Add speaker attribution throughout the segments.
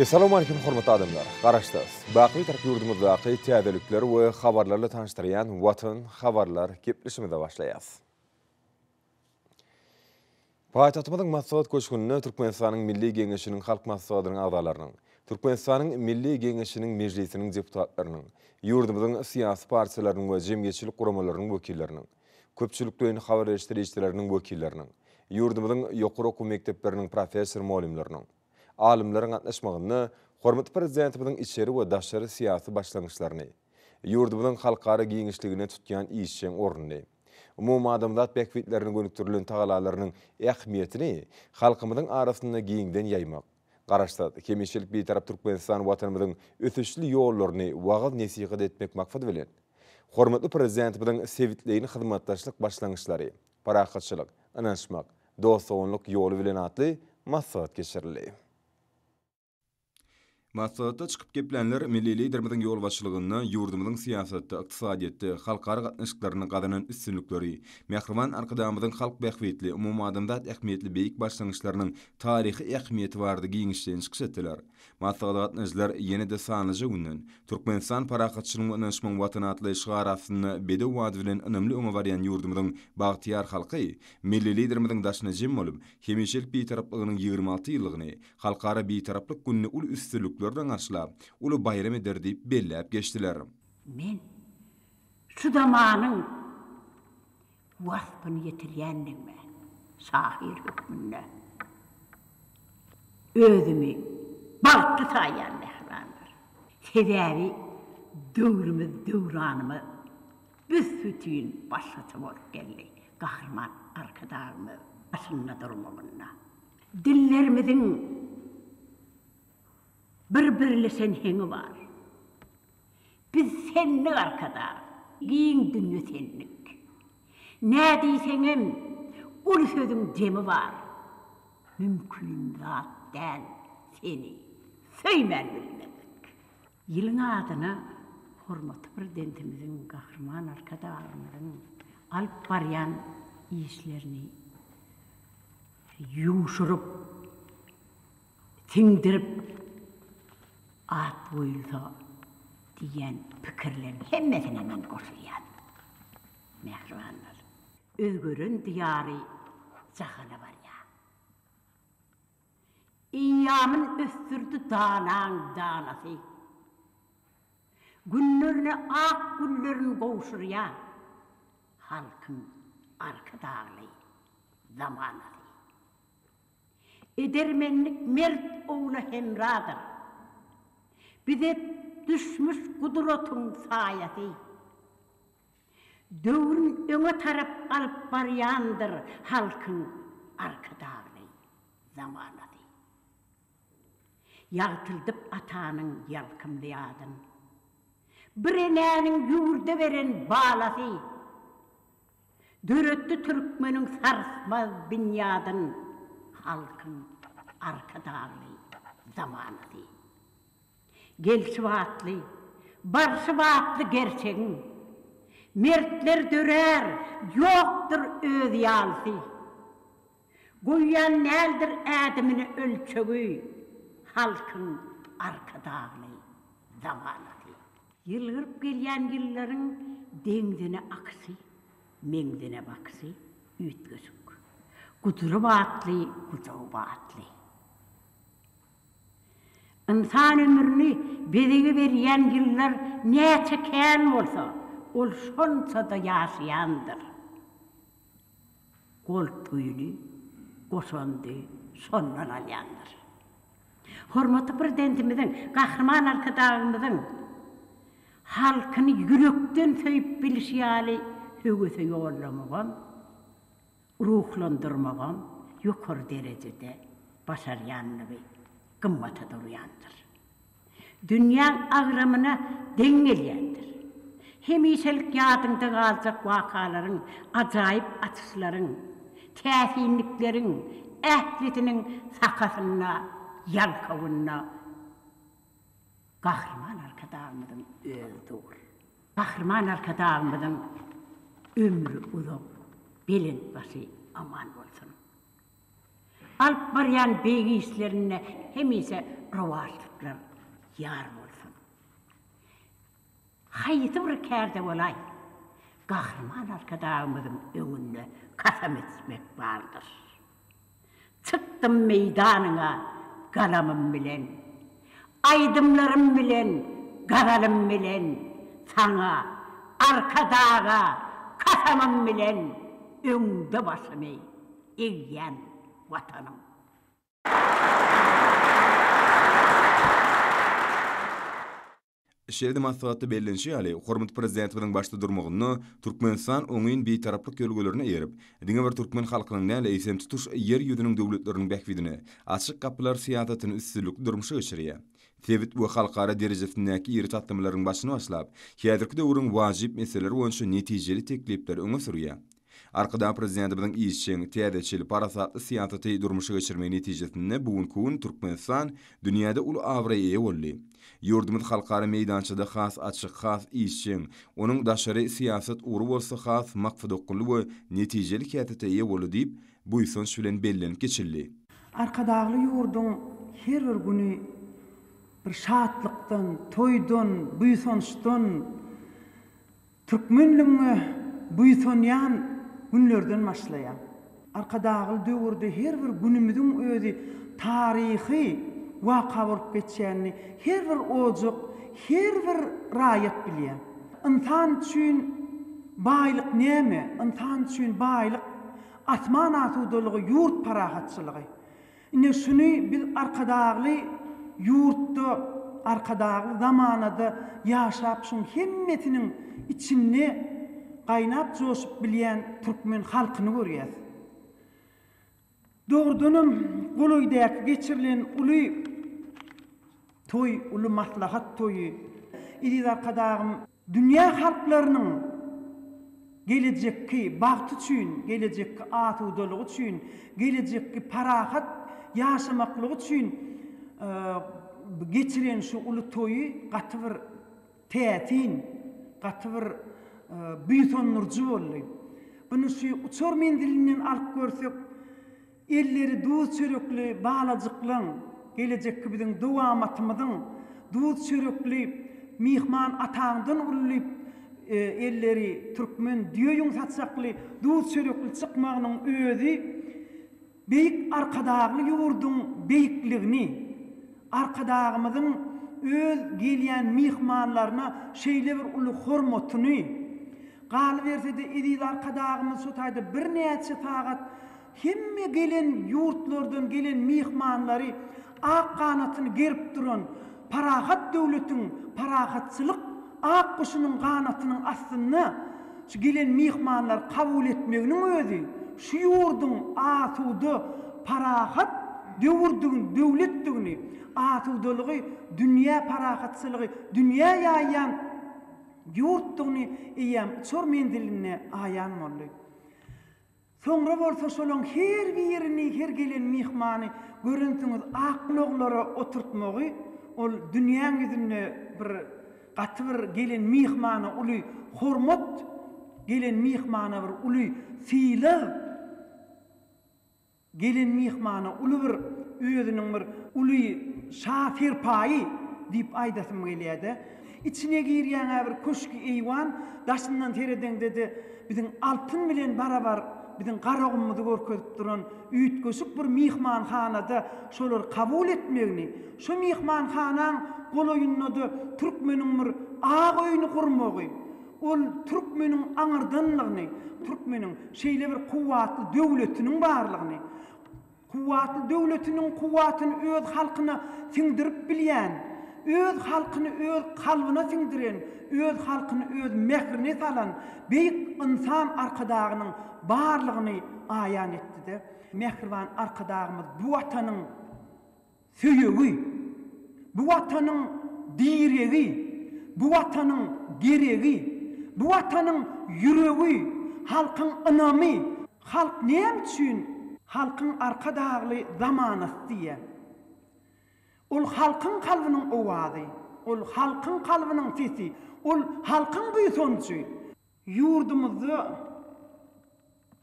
Speaker 1: Assalamu alaikum hormatly adamlar. Garaşdys. Baqy tarap yurdumyzdaky täzelikler we habarlarla tanıştyrýan Watan habarlar gepleşmede başlaýas. Paýtagtymyň Maksat köşgünine Türkmenistanyň Milli Geňeşiniň halk maslahatynyň agdalarynyň, Türkmenistanyň Milli Geňeşiniň mejlisiniň deputatlarynyň, yurdumyzyň syýasy partiýalarynyň we jemgyýetçilik guramalarynyň wekilleriniň, köpçülikden habar eşdirýärleriniň wekilleriniň, yurdumyzyň ýokary okuw mekdepleriniň professor muallimleriniň, alimlerin gatnaşmagyny, hormatly prezidentimiň içeri we daşary syýasy başlangyçlaryny, yurdumyzyň halkara giňişligine tutýan işçiň ornuny, umumy adamzat bekbitlerini gönükdirilen tagalalarynyň ähmiýetini halkymyzyň arasynda giňden ýaymak. Garaşdys, kemişilik bir tarap Türkmenistan watanymyzyň ösüşli ýollaryny wagt nesihat etmek maksat bilen, hormatly prezidentimiň sewitligi hyzmatdaşlyk başlangyçlary, parakatçylyk, anaşmak, dostowunlyk ýoly bilen atly maslahat geçirildi. Maslahatda çıkıp geplenler milli liderimiň ýol başçylygyny, yurdumyzyň syýasatda, ykdysadyýetde, halkara gatnaşyklaryny gadanan üstünlikleri, mähriman arkadamyzyň halk bähwetli, umumy adamzat ähmiýetli beýik başlangyçlarynyň taryhy ähmiýeti bardy giňişden çykyş etdiler. Maslahatda gatnaşyklar ýene-de sanyjy günden Türkmenistan parakatçylygyň anaşmaň watan atly şigarasyny bedew wady bilen önemli öňe barýan yurdumyzyň bagtyar halky, milli liderimiň daşyna jem bolup, hemişelik bir taraplygynyň 26 ýyllygyny, halkara bir taraplyk günni ul üstünliklerden arşylap, uly bayram eder diýip belläp geçdiler.
Speaker 2: Men şu zamanyň wasbyny ýetirýändigime, şahir hükmünde özümi bagtly saýan mehranlar. Sebäbi döwrümiz, döwranymy büsbütün başlatyp bolup geldi. Gahrman arkadaşymyz başynda durmagyna. Dillerimiziň bir-birleşen heňi bar. Biz senni arkada, giň dünýe senlik. Nä diýseňem, ul sözüň jemi bar. Mümkin zat däl seni söýmen bilmedik. Ýylyň adyna hormatly prezidentimiziň gahrman arkadaşymyň alyp barýan işlerini ýumşuryp, tiňdirip at boýulsa diýen pikirlerin hemmesine men goşulýan. Mehribanlar, özgören diýary jahana barýar. İýamyň östürdi danaň danasy. Günlerine ak güllerini gowşurýar. Halkyň arkadagly zamanasy. Edermenlik mert oğlu hemradır. Bize düşmüş kudretun sayati. Döwrün öňe tarap alyp barýandyr halkyň arkadagly zamanasy. Ýagtyldyp atanyň ýalkymly ýadyn. Birenäniň ýurda beren balasy. Döretdi türkmeniň sarsmaz binýadyn halkyň arkadagly zamanasy. Gelşiwatly, barşiwatly gerçegiň. Mertler dörer, ýokdur öz ýalsy. Goýan näldir ädimini ölçegi, halkyň arkadagly zamanasy. Ýylgyryp gelýän ýyllaryň deňdine aksy, meňdine baksy, üýtgüsük. Gudury batly, gujaw batly. İnsan ömrüni bedege berýän ýyllar näçe kän bolsa, ol şonça da ýaşaýandyr. Goltgyny, goşandy, sondan alýandyr. Hormatly prezidentimiziň, gahrman arkadaşymyzyň halkyny ýürekden söýüp bilişýäli höwese ýollamagan, ruhlandyrmagan ýokary derejede başarýanlygy gımmata durýandyr. Dünýäň agramyna deň gelýändir. Hemişelik ýadynda galjak wakalaryň, ajaýyp atyşlaryň, täsinlikleriň, ähletiniň sakasyna, ýalkawyna gahrman arkadaşymyzyň özüdür. Gahrman arkadaşymyzyň ömrü uzak, belin başı aman bolsun. Alıp baryan beği işlerine hemise rovarlıklar yar olsun. Hayıtı bir kerde olay. Kahraman arkadağımızın önünde kasam etmek vardır. Çıktım meydanına kalamım bilen, aydımlarım bilen, karalım bilen, sana arkadağa kasamım bilen, önde başımı eğyen vatanım.
Speaker 1: Şeride maslahatda bellenşi ýaly hormat prezidentimiň başda durmagyny Türkmenistan oňyň beýtaraplyk ýolgalaryna erip, diňe bir türkmen halkynyň näle ýsen tutuş ýer ýüzüniň döwletleriniň bähwidine açyk kapylar siýasatyny üstünlük durmuşy geçirýär. Tebit bu halkara derejesindäki ýeri tatlamaryň başyny başlap, häzirki döwrüň wajyp meseleleri boýunça netijeli teklipler öňe sürýär. Arkada prezidentimiň işçiň täzeçil parasatly siýasaty durmuşy geçirme netijesinde bugünkü Türkmenistan dünýäde uly awraýa eýe boldy. Ýurdumyz halkara meýdançyda has açyk has işçiň, onuň daşary siýasat ury bolsa has makfy dokunly we netijeli kätete eýe boldy diýip bu ýsonç bilen bellenip geçildi.
Speaker 3: Arkadagly ýurdun her bir güni bir şatlykdan, toýdan, buýsonçdan, türkmenligiňe buýsonýan günlerden başlaýar. Arkadagly döwürde her bir günimiziň özi taryhy waka bolup geçýänini her bir ojak, her bir raýat bilýär. Insan üçin baýlyk näme? Insan üçin baýlyk atman atudalygy, ýurt parahatçylygy. Ine şuny biz arkadagly ýurtda, arkadagly zamanada ýaşap şuň hemmetiniň içinde gaýnap joşup bilýän türkmen halkyny görýäs. Doğrudanım Goloýdaky geçirilen uly toy, uly maslahat toyu. İdiz arkadagym dünýä halklarynyň gelecekki bagty üçin, gelecekki atudalygy üçin, gelecekki parahat ýaşamaklygy üçin geçiren şu uly toyu gaty bir tätin, gaty bir büýsonurjy boldy. Bunu şu uçur mendilinden alyp görsek, elleri duz çörekli bağlacıklan, gelecekki bizim duamatımızın duz çörekli mihman atağından urulayıp elleri Türkmen diýýün satsakly duz çörekli çıkmağının özü beýik arkadagly ýurdun beýikligini, arkadagymyzyň öz gelýän mihmanlaryna şeýle bir uly hormatyny galy bersede ediz arkadagymyz şu taýda bir näçe tagat hemme gelen ýurtlardan gelen mihmanlary ak kanatyny gerip duran parahat döwletiň parahatçylyk ak kuşunyň kanatynyň astyny şu gelen mihmanlar kabul etmeginiň özi şu ýurdun atudy parahat döwletdigini atudalygy dünýä parahatçylygy dünýä ýaýan ýurtdygyny eýem çor mendiline aýan boldy. Soňra bolsa şolaň her birini, her gelen mihmany görüntüňiz akloglara oturtmagy, ol dünýäň ýüzüne bir gaty bir gelen mihmany uly hormat, gelen mihmany bir uly fiýle, gelen mihmany uly bir özüniň bir uly şafir paýy diýip aýdasym gelýärdi. İçine girýän bir köşki eýwan daşyndan tereden dedi, biziň altyn bilen barabar biziň garagymyzy görkezip duran üýtgeşik bir mihmanhanada şolar kabul etmegini, şu mihmanhanaň goloýunda da türkmeniň bir ag öýüni gurmagy, ol türkmeniň aňyrdanlygyny, türkmeniň şeýle bir kuwatly döwletiniň barlygyny, kuwatly döwletiniň kuwatyny öz halkyna siňdirip bilýän, öz halkyny öz kalbyna siňdiren, öz halkyny öz mehrini salan beýik insan arkadagynyň barlygyny aýan etdi-de. Mehriban arkadagymyz bu watanyň söýegi, bu watanyň diregi, bu watanyň geregi, bu watanyň ýüregi, halkyň ynamy, halk näme üçin halkyň arkadagly zamanasy diýär. Ol halkyň kalbynyň owazy, ol halkyň kalbynyň sesi, ol halkyň buýsonçy. Ýurdumyzda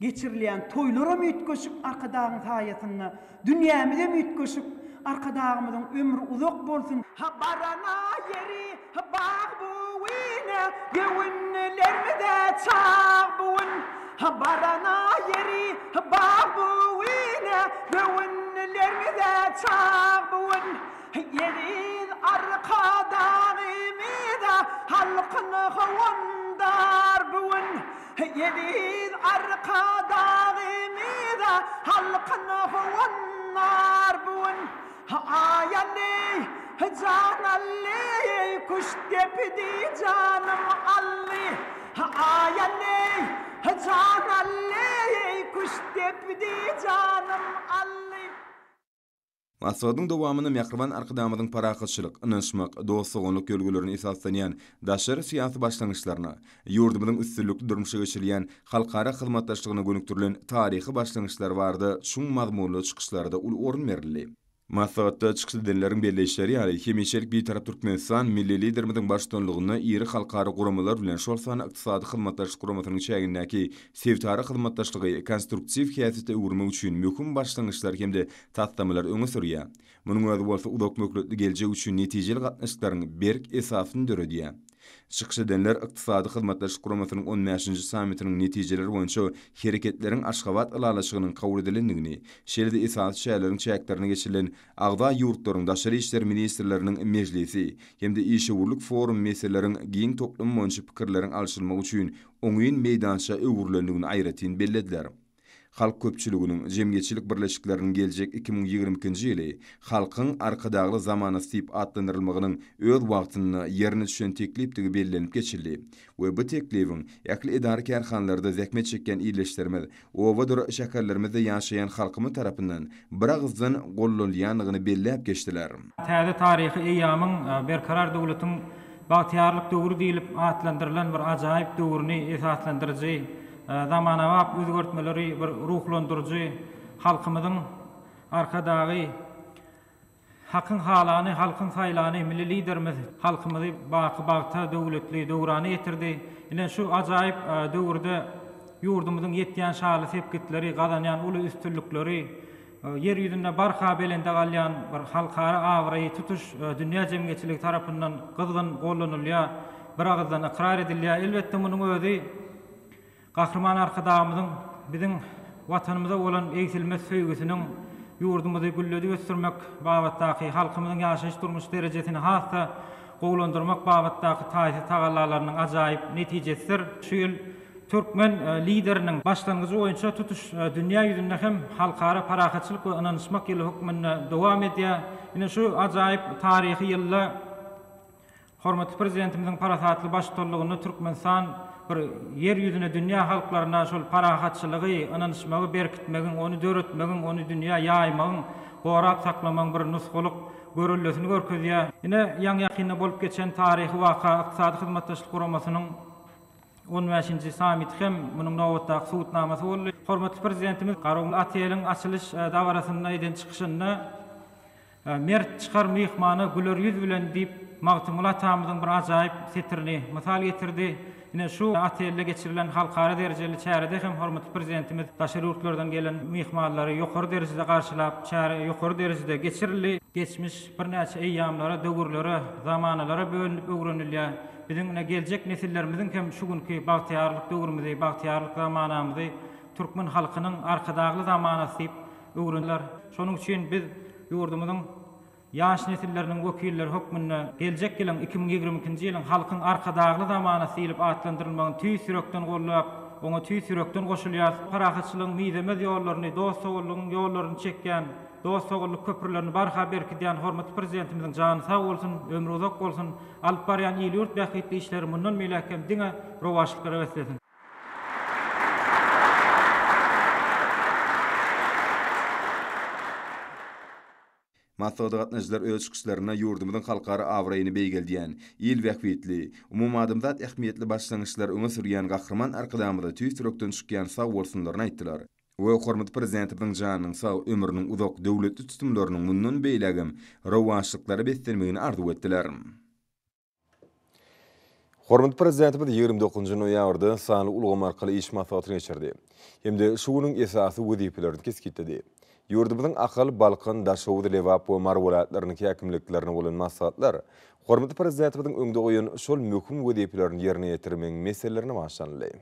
Speaker 3: geçirilen toylara müýtgeşik arkadagyň saýasyna, dünýämize müýtgeşik arkadağımızın ömrü uzak bolsun. Ha barana yeri, ha bağ buğine, yevinlerimize çağ buğun. Ha barana yeri, ha bağ buğine, yevinlerimize çağ buğun. Yeriz arkadağımıza halkını havandar buğun. Yeriz arkadağımıza halkını havandar buğun. Ayali canalli kuş tepdi canım alli. Ayali canalli kuş tepdi canım alli.
Speaker 1: Masadyň dowamyny Mehribän arkadamyzyň parakatçylyk, ynançmak, dostlugynyk ýölgelerini esaslanýan daşary syýasy başlangyçlaryna, ýurdumyzyň üstünlikli durmuşa geçirilýän halkara hyzmatdaşlygyna gönükdirilen taryhy başlangyçlar bardy. Şuň mazmunly çykyşlarda ul orun berildi. Masagatda çykyş edenleriň belleşleri ýaly hemişelik bir tarap Türkmenistan milli liderimiziň başçylygyny iri halkara guramalar bilen şol sany ykdysady hyzmatdaşlyk guramasynyň çägindäki sevtary hyzmatdaşlygy konstruktiw häsiýetde öwürmek üçin möhüm başlangyçlar hemde taslamalar öňe sürýär. Munyň öňü bolsa udak mökletli geljek üçin netijeli gatnaşyklaryň berk esasyny döredýär. Çykyş edenler ykdysady hyzmatdaşlyk guramasynyň 15-nji sammitiniň netijeleri boýunça hereketleriň Aşgabat ýylalaşygynyň kabul edilendigini, şeýle-de esasy şäherleriň çäklerine geçirilen agda ýurtlaryň daşary işler ministrleriniň mejlisi hemde işewurluk forum meseleleriň giň toplum boýunça pikirleriň alşylmagy üçin oňyň meýdança öwürlendigini aýratyn bellediler. Halk köpçüliginiň jemgyetçilik birleşikleriniň geljek 2022-nji ýyly halkyň arkadagly zamana syp atlandyrylmagynyň öz wagtyny ýerine düşen teklipdigi bellenip geçildi. We bu teklibiň ýakly edary karhanlarda zähmet çekken ýerleşdirmeli, owadyr şäherlerimizde ýaşaýan halkymyz tarapyndan bir agzdan gollanýanlygyny belläp geçdiler.
Speaker 4: Täze taryhy eýamyň berkarar döwletiň bagtyarlyk döwrü diýilip atlandyrylan bir ajaýyp döwrüni esaslandyrjy zamanawa özgörtmeleri bir ruhlandyrjy halkymyzyň arkadagy hakyň halany, halkyň saýlany milli liderimiz halkymyzy bagta döwletli döwrany ýetirdi. Ine şu ajaýyp döwürde ýurdumyzyň ýetýän şaly sepkitleri, gazanýan uly üstünlikleri, yer ýüzünde barha belende galýan bir halkara awry tutuş dünýä jemgyýetçiligi tarapyndan gyzgyn gollanylýar, bir agzdan ikrar edilýär. Elbetde munyň özi Gahrman arkadağımızın bizim vatanımıza olan eğitilmez söýgüsiniň ýurdumyzy gülledi göstermek babatdaky halkymyzyň ýaşaýyş durmuş derejesini hassa gowlandyrmak babatdaky taýsy tagallalarynyň ajaýyp netijesidir. Şu ýyl Türkmen lideriniň başlangyjy boýunça tutuş dünýä ýüzünde hem halkara parakatçylyk we ynançmak ýyly hukmyny dowam edýär. Ine şu ajaýyp taryhy ýylda hormatly prezidentimiziň parasatly başçylygyny Türkmenistan bir yer ýüzüne dünýä halklaryna şol parakatçylygy, ynançmagy berkitmegiň, ony döretmegiň, ony dünýä ýaýmagyň, gorak saklamagyň bir nusgalyk görüllesini görkezýär. Ine ýaň ýakynda bolup geçen taryhy waka ykdysady hyzmatdaşlyk guramasynyň 15-nji sammit hem munyň nowatdaky suwutnamasy boldy. Hormatly prezidentimiz Garawul Atýelyň açylyş dawarasynda eden çykyşynda mert çykar myhmany güler ýüz bilen diýip Magtymul atamyzyň bir ajaýyp setirini mysal getirdi. Ine şu Atýelde geçirilen halkara derejeli çärede hem hormatly prezidentimiz daşary ýurtlardan gelen myhmanlary ýokary derejede garşylap, çäre ýokary derejede geçirildi. Geçmiş bir näçe eýýamlara, döwürlere, zamanalara bölünip öwrenilýär. Biziň geljek nesillerimiziň hem şu günki bagtyarlyk döwrümizi, bagtyarlyk zamanamyzy türkmen halkynyň arkadagly zamanasy diýip öwrenler. Şonuň üçin biz ýurdumyzyň ýaş nesilleriniň wekilleri hukmyny geljek ýylyň 2022-nji ýylyň halkyň arkadagly zamanasy diýilip atlandyrylmagyny tüý sürekden gollap, oňa tüý sürekden goşulýar. Parakatçylygyň miýdemez ýollaryny, dostsogurlygyň ýollaryny çekýän, dostsogurlyk köprülerini barha berkidýän hormatly prezidentimiziň jany sag bolsun, ömrü uzak bolsun, alyp barýan ýyly ýurt bähitli işleri mundan meýlekem diňe rowaşlyklara weslesin.
Speaker 1: Masada gatnaşylar öz çykyşlaryna ýurdumyzyň halkara awraýyny beýgeldiýän, ýyl wäkitli, umumadymzat ähmiýetli başlangyçlar öňe sürýän gahrman arkadamyda tüý sürekden çykýan sag bolsunlaryny aýtdylar. We hormatly prezidentimiň janynyň sag ömrüniň uzak döwletli tutumlarynyň mundan beýlegem rowaşlyklary beslenmegini arzu etdiler. Hormatly prezidentimiz 29-njy noýabrda sany ulgam arkaly iş maslahatyny geçirdi. Hemde şu güniň esasy wezipelerini keskitdi. Yurdumuzun akıl, balkın, daşoğudu levap ve marvolatlarının häkimliklerine bolan maksatlar, hormatly prezidentimizin öňde goýan şol möhüm wezipelerini ýerine ýetirmeň meselelerini başlanýar.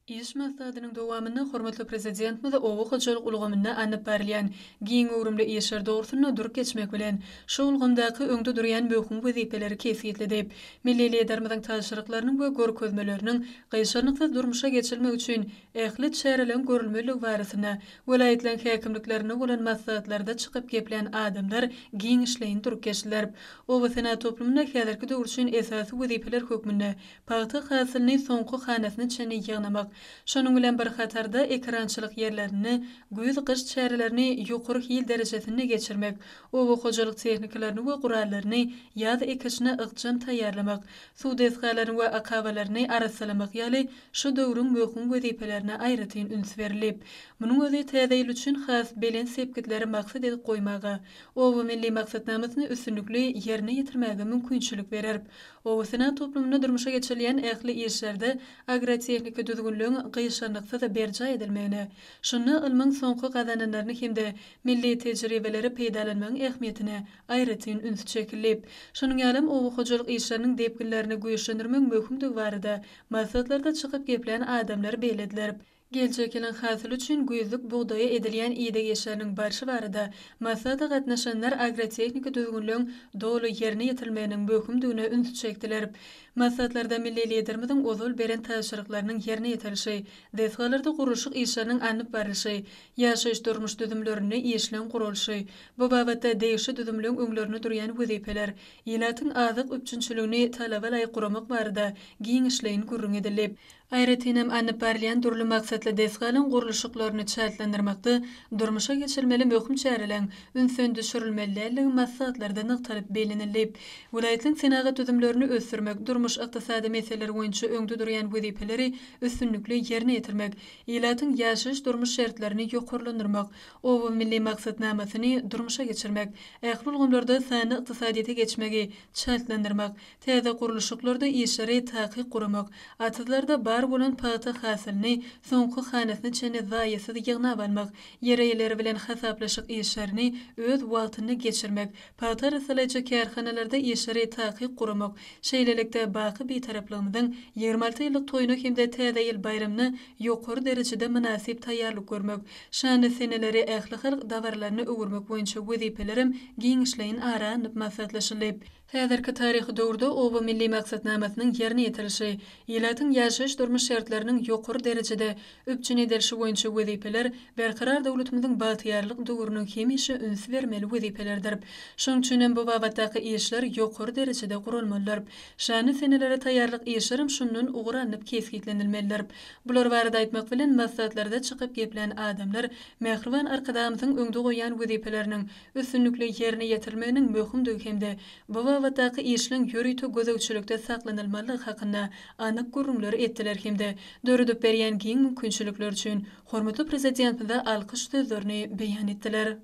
Speaker 5: İş maksadynyň dowamyny hormatly prezidentimiz owu hojalyk ulgamyna anyp berilýän giň öwrümli işler dogrusyna dur geçmek bilen şu ulgamdaky öňde durýan möhüm wezipeleri kesgitledip, milli liderimiziň taşyryklarynyň we görkezmeleriniň gaýşarlykly durmuşa geçirmek üçin ähli çärelen görülmelik barasyna welaýetlerin häkimliklerine bolan maslahatlarda çykyp geplen adamlar giň işleýin dur geçdiler. Owa sena toplumyna häzirki döwür üçin esasy wezipeler hökmünde paýta hasylyny soňky hanasyny çenli ýygnamak, şonuň bilen bir hatarda ekrançylyk yerlerini, güýz gyş çärelerini ýokary hil derejesine geçirmek, owa hojalyk tehnikalaryny we gurallaryny ýa-da ekişine ykjam taýýarlamak, suw deskalaryny we akabalaryny arasalamak ýaly şu döwrüň möhüm wezipelerini aýratyn üns berilip, munyň özi täze üçin has belen sepkitleri maksat edip goýmagy, owa milli maksatnamasyny üstünlikli ýerine ýetirmäge mümkinçilik berer. Owa sena toplumyna durmuşa geçirilýän ähli işlerde agrotehnika düzgünlüğün gyýşanlyksa da berja edilmegine, şuny ilmiň soňky gazananlaryny hemde milli tejribeleri peýdalanmagyň ähmiýetine aýratyn üns çekilip, şonuň ýalym owa hojalyk işleriniň depginlerini güýçlendirmek möhümdigi barada maksatlarda çykyp geplen adamlar beýlediler. Geljek ýylyň hasyl üçin güýzlük buğdaýa edilýän ýyda geçleriniň barşy barada maksatda gatnaşanlar agrotehnika düzgünlüğün dolu ýerine ýetirilmeginiň möhümdigine üns çekdiler. Maksatlarda milli liderimiziň ozul beren taşyryklarynyň ýerine ýetilişi, desgalarda gurulşyk işleriniň anyp baryşy, ýaşaýyş durmuş düzümlerini işlen gurulşy, bu babatda değişi düzümlüğün öňlerine durýan wezipeler, ýylatyň azyk üçünçiligini talaba laýyk guramak barada giň işleýin gurrun edilip, aýratynam anyp barilýan durly maksatly desgalyň gurulşyklaryny çäklendirmekde durmuşa geçirilmeli möhüm çäreleň ünsün düşürilmeliligi maksatlarda nyktalyp belenilip, welaýetliň senagat düzümlerini ösürmek, durmuş ykdysady meseleleri boýunça öňde durýan wezipeleri üstünlikli ýerine ýetirmek, ýylatyň ýaşaýyş durmuş şertlerini ýokarlandyrmak, owa milli maksatnamasyny durmuşa geçirmek, ähli ulgamlarda sany ykdysadyýete geçmegi çäklendirmek, täze gurulşyklarda işleri taýyk guramak, atyzlarda bar bolan paýta hasylyny soňky hanasyny çene zaýysyz ýygnap almak, ýereýleri bilen hasaplaşyk işlerini öz wagtyny geçirmek, paýta rasylaýjy kärhanalarda işleri taýyk guramak, şeýlelikde baky bir taraplygymyň 26 ýyllyk toýuny hemde täze ýyl bayramy ýokary derejede münasip taýýarlyk görmek, şany seneleri ähli halk dawarlaryny öwürmek boýunça wezipelerim giň işleýin aranyp maksatlaşylyp, häzirki taryhy döwürde owa milli maksatnamasynyň ýerine ýetilişi, ýylatyň ýaşaýyş durmuş şertleriniň ýokary derejede öpçün edilişi boýunça wezipeler berkarar döwletimiziň batyýarlyk döwrüniň hemişe üns bermeli wezipelerdir. Şonuň üçin bu babatdaky işler ýokary derejede gurulmalydyr. Şany senelere taýýarlyk işlerim şundan uguranyp kesgitlenilmelidir. Bular barada aýtmak bilen maksatlarda çykyp geplen adamlar mähriban arkadamyzyň öňde goýan wezipeleriniň üstünlikli ýerine ýetirilmeginiň möhümdigi hemde bu babatdaky işleň ýörüýte gözegçilikde saklanylmalygy hakyna anyk gurrunlar etdiler hemde döredip berýän giň mümkinçilikler üçin hormatly prezidentimize alkyş sözlerini beýan etdiler.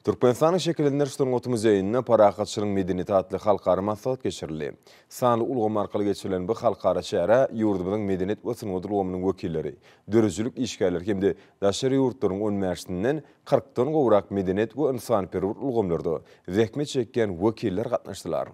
Speaker 1: Türkmenistanyň şekillendirişden otu muzeýinde parahatçylyk medeniýeti adly halkara maksat geçirildi. Sanly ulgam arkaly geçirilen bu halkara şäher ýurdumyzyň medeniýet we synaw ulgamynyň wekilleri, dörejçilik işgärleri hemde daşary ýurtlaryň önmäşinden 40-dan gowrak medeniýet we insanperwer ulgamlarda zähmet çekýän wekiller gatnaşdylar.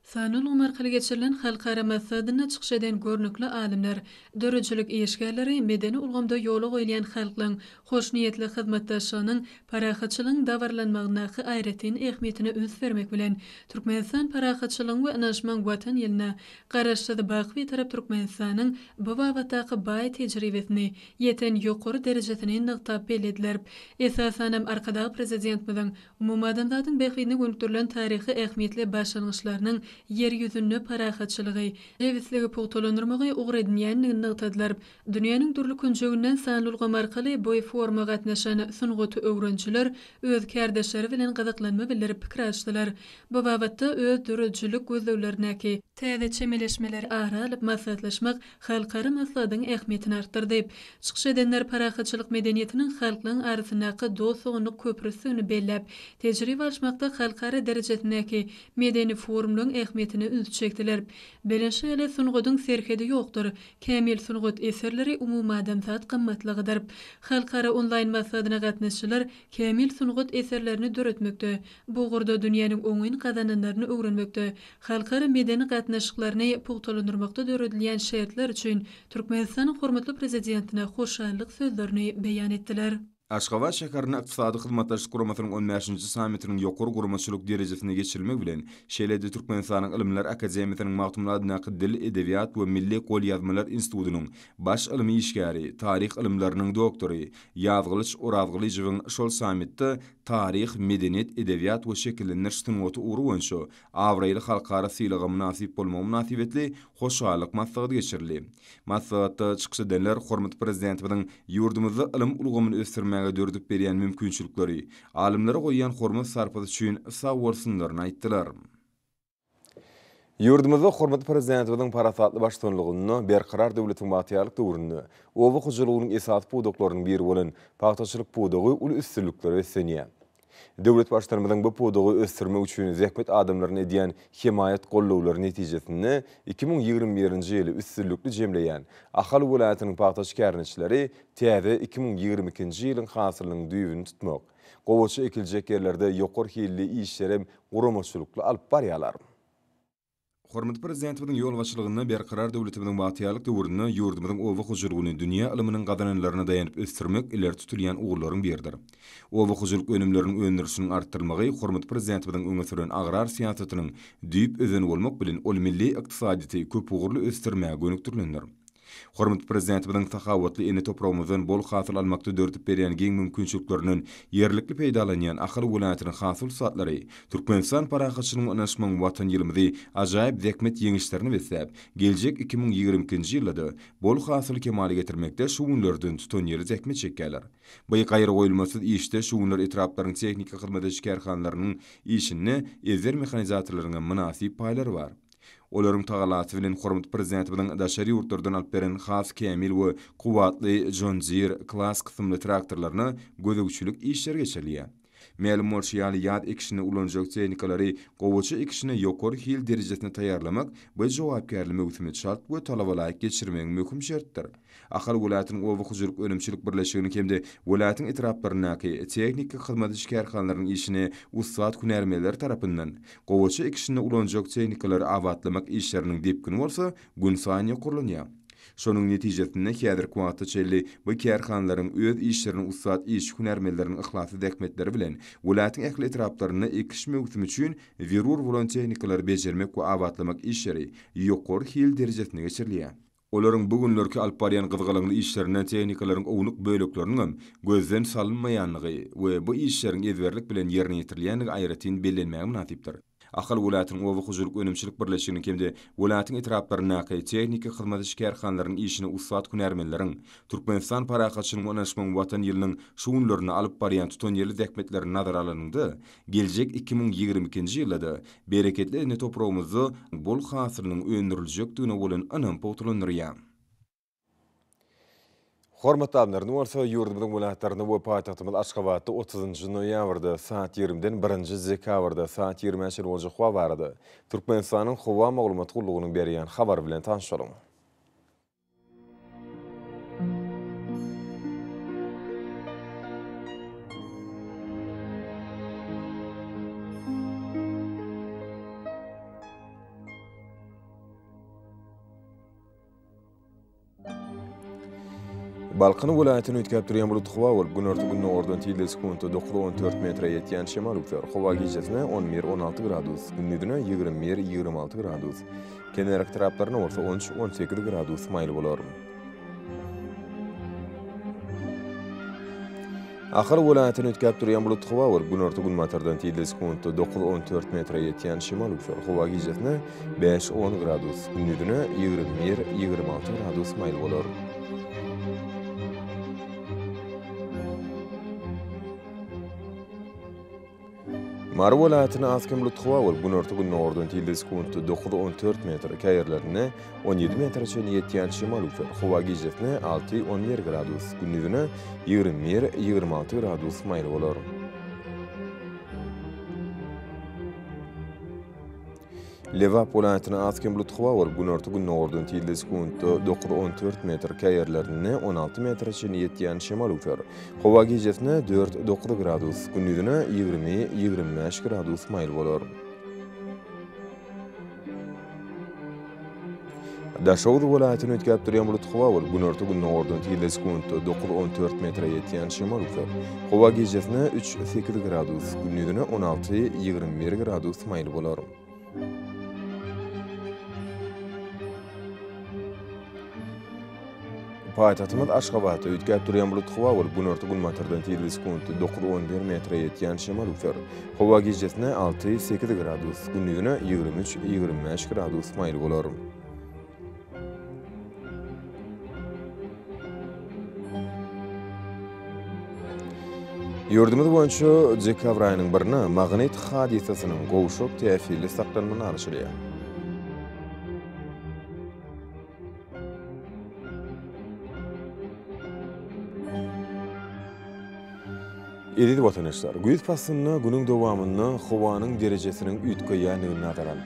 Speaker 5: Sanly ulgam arkaly geçirilen halkara maksadyna çykyş eden görnükli alimler, dörejçilik işgärleri medeni ulgamda ýola goýulan halkyň hoş niýetli hyzmatdaşlygynyň parahatçylygyň dawarlanmagyna aýratyn ähmiýetine üns bermek bilen Türkmenistan parahatçylygyň we anaşmaň watan ýylyna garaşdy baky tarap Türkmenistanyň bu babatdaky baý tejribesini ýeten ýokary derejesini nyktab belediler. Esasanam arkadaky prezidentimiziň umumadatyň beýgini gönüktirilen taryhy ähmiýetli başlangyçlarynyň yer ýüzünde parahatçylygy, ewisligi pogtalandyrmagy ugry edilýändigini nyktadylar. Dünýäniň durly künjeginden sanly ulgam arkaly boý forma gatnaşan sungaty öwrençiler öz kärdeşleri bilen gyzyklanma bildirip pikir açdylar. Bu babatda öz dörejçilik gözleglerini täze çemeleşmeler aralyp maksatlaşmak halkara maksadyň ähmiýetini artdyrdy. Çykyş edenler parahatçylyk medeniýetiniň halklaryň arasyndaky dostlugyny köprüsini bellep, tejribe alşmakda halkara derejesindäki medeni forumlaryň rahmetini üzçekdiler. Belenşe ele Sungodun serhedi ýokdur. Kämil Sungod eserleri umuma adamzat qymmatlygydyr. Halkara online masadyna gatnaşylar Kämil Sungod eserlerini döretmekde. Bu gurda dünýäniň oňyn kazananlaryny öwrenmekde. Halkara medeni gatnaşyklaryny pugtalandyrmakda döredilýän şertler üçin Türkmenistanyň hormatly prezidentine hoşallyk sözlerini beýan etdiler.
Speaker 1: Aşgabat şäherine ykdysady hyzmatdaşlyk guramasynyň 15-nji sammitiniň ýokary guramaçylyk derejesine geçirilmek bilen şeýlede Türkmenistanyň Ilimler Akademiýasynyň magtumladyna Dil, Edebiyat we Milli Golýazmalar Institutynyň baş ilmi işgäri, taryh ilimleriniň doktory Ýazgylyç Orazgylyjewiň şol sammitde taryh, medeniýet, edebiyat we şekilleniş tynwaty uruwanşo Awraýly halkara sylaga munasip bolmagy münasibetli hoşallyk maslahaty geçirildi. Maslahatda çykyş edenler hormatly prezidentimiň ýurdumyzda ilim ulgamyny ösdürmäge dördüp berýän mümkinçilikleri, alimlere goýýan hormat sarpy üçin sag bolsunlaryny aýtdylar. Ýurdumyzda hormatly prezidentimiň parasatly başçylygyny berqarar döwletiň bagtýarlyk döwründe owa hujulugynyň esas pudaklarynyň biri bolan paýtaşlyk pudagy ul üstünlikleri össenýär. Döwlet başlarymyň bu pudagy ösdürmek üçin zähmet adamlaryny edýän himayet gollawlary netijesinde 2021-nji ýyly üstünlikli jemleýän Ahal welaýatynyň paýtaş kärnişleri täze 2022-nji ýylyň hasylynyň düýbüni tutmak, gowaçy ekiljek ýerlerde ýokary hilli işlerem guramaçylykly alyp barýarlar. Hormatly prezidentimiň ýolbaşçylygyny berqarar döwletimiň bagtýarlyk döwründe ýurdumyzyň owa hujulugyny dünýä ilminiň gazananlaryna daýanyp ösdürmek ileri tutulýan ugurlaryň biridir. Owa hujuluk önümleriniň öndürüşiniň artdyrmagy hormatly prezidentimiň öňe süren agrar siýasatynyň düýp özeni bolmak bilen ol milli ykdysadyty köp ugurly ösdürmäge gönükdirlendir. Hormatly prezidentimiň tahawutly ene toprağymyzdan bol hasyl almakda dördüp berýän giň mümkinçilikleriniň ýerlikli peýdalanýan Ahal welaýatynyň hasyl satlary Türkmenistan parahaçynyň önaşmaň watan ýylymyzy ajaýyp zähmet ýeňişlerini beslep, geljek 2022-nji ýylda bol hasyl kemale getirmekde şu günlerden tutan ýeri zähmet çekýärler. Bu gaýry goýulmasy işde şu günler etraplaryň tehnika hyzmat kärhanlarynyň işini ezer mehanizatorlaryna münasip paýlary bar. Olaryň tagalaty bilen hormatly prezidentimiň daşary ýurtlardan alyp beren has kämil we kuwatly John Deere klass kysymly traktorlaryny gözegçilik işleri geçirilýär. Ma'lum bolýar ýad ekişine ulanjak tehnikalary gowaçy ekişine ýokary hil derejesine taýýarlamak we jogapkärligi öwtümet şart we talabalaryk geçirmek möhüm şertdir. Ahal welaýatynyň owa hujuluk önümçilik birleşigini hemde welaýatyň etraplaryndaky tehnik hyzmat işgärhanlarynyň işine ussat hünärmeler tarapyndan gowaçy ekişine ulanjak tehnikalary awatlamak işleriniň depkini bolsa gün saýyn ýokurlanýar. Şonuň netijesinde häzir kuwatly çelli bu kärhanlaryň öz işlerini ussat iş hünärmeleriniň ihlasy däkmetleri bilen welaýatyň ähli etraplaryna ekiş mewsimi üçin zerur bolan tehnikalar bejermek we awatlamak işleri ýokary hil derejesine geçirilýär. Olaryň bugünlerki alyp barýan gyzgalyňly işlerinden tehnikalaryň owluk bölekleriniň gözden salynmaýanlygy we bu işleriň ezberlik bilen ýerine ýetirilýänligi aýratyn bellenmäge münasipdir. Ahal welaýatynyň owa hujuluk önümçilik birleşigini hemde welaýatyň etraplaryndaky tehnika hyzmat işgärhanlarynyň işine ussat hünärmenleriň Türkmenistan parahaçynyň önaşmaň watan ýylynyň şu günlerini alyp barýan tutan ýerli zähmetleri nazara alyndy. Geljek 2022-nji ýylda bereketli ene toprağymyzda bol hasylynyň öndüriljekdigine bolan anam pogtalandyrýar. Hormatly adamlar, bolsa ýurdumyzyň welaýatlaryna we paýtagtymyz Aşgabatda 30-njy noýabrda saat 20-den 1-nji dekabrda saat 20-nji bolajak hawa bardy. Türkmenistanyň hawa maglumat gullugynyň berýän habar bilen tanışalyň. Balkany welaýatyny ötkäp durýan bulut hawa bolup günorta ordan tilde sekunda 9-14 metre ýetýän şemal uklar. Hawa gijesine 11-16 gradus, gündüzine 21-26 gradus. Kenerak taraplaryna bolsa 13-18 gradus maýly bolar. Ahal welaýatyny ötkäp durýan bulut hawa bolup günorta matardan tilde sekunda 9-14 metre ýetýän şemal uklar. Hawa gijesine 5-10 gradus, gündüzine 21-26 gradus maýly bolar. Mar welaýatyny azkem bulut hawa bolup günorta ordan tilde sekunda 9-14 metre, käýerlerine 17 metre ýetýän şemal uklar. Hawa gijesine 6-11 gradus, gündüzine 21-26 gradus maýly bolar. Levap vilayetine azken bulut hava var. Günorta gün nordun tilde sekundu 9-14 metr kayerlerine 16 metre için yetyen şemal ufer. Hava gecesine 4-9 gradus, gündüzüne 20-25 gradus mayıl bolar. Daşoğuz vilayetine ötkäp durýan bulut hava var. Günorta gün nordun tilde sekundu 9-14 metre yetyen şemal ufer. Hava gecesine 3-8 gradus, gündüzüne 16-21 gradus mayıl bolar. Paytahtymyz Aşgabatda ötkäp durýan bulut hava bolup günorta gün matardan tilde sekundu 9-11 metre yetýän şemal ufer. Hava gecesine 6-8 gradus, gündüzüne 23-25 gradus mayıl bolar. Ýurdumyz boýunça dekabr aýynyň 1-nä magnit hadisasynyň gowşup täsirli saklanmagyny arşylýar. Edil vatandaşlar, güýz pasyny günüň dowamyny howanyň derejesiniň üýtgeýänligine nadaran.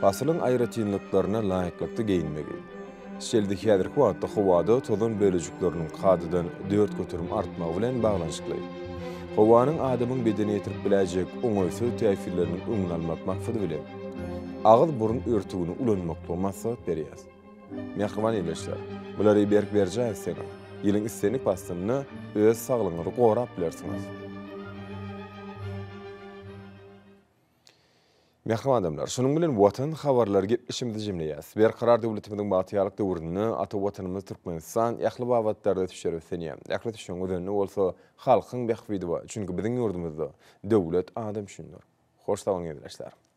Speaker 1: Pasylyň aýratynlyklaryna laýyklykda geyinmegi. Şeldiki häzirki wagtda howada tozan bölejikleriniň kadydan 4 götürüm artmagy bilen baglanşykly. Howanyň adamyň bedeni ýetirip biläjek oňoýsy täsirleriniň öňüni almak maksady bilen agyz burun örtügini ulanmakda maksat berýär. Mehriban ýerleşler, bulary berk berjäkseniň ýylyň istenik pasyny öz saglygyňyzy gorap bilersiňiz. Mehriban adamlar, şunun bilen watan habarlar gepleşimizde jemleýäs. Berkarar döwletimiziň bagtyalyk döwrüni ata watanymyz Türkmenistan ýakly wagtlarda tüşeripsenýär. Ýakly tüşen öňünde bolsa halkyň behbidi bar. Çünki biziň ýurdumyzda döwlet adam şundur. Hoş taýan ýerleşler.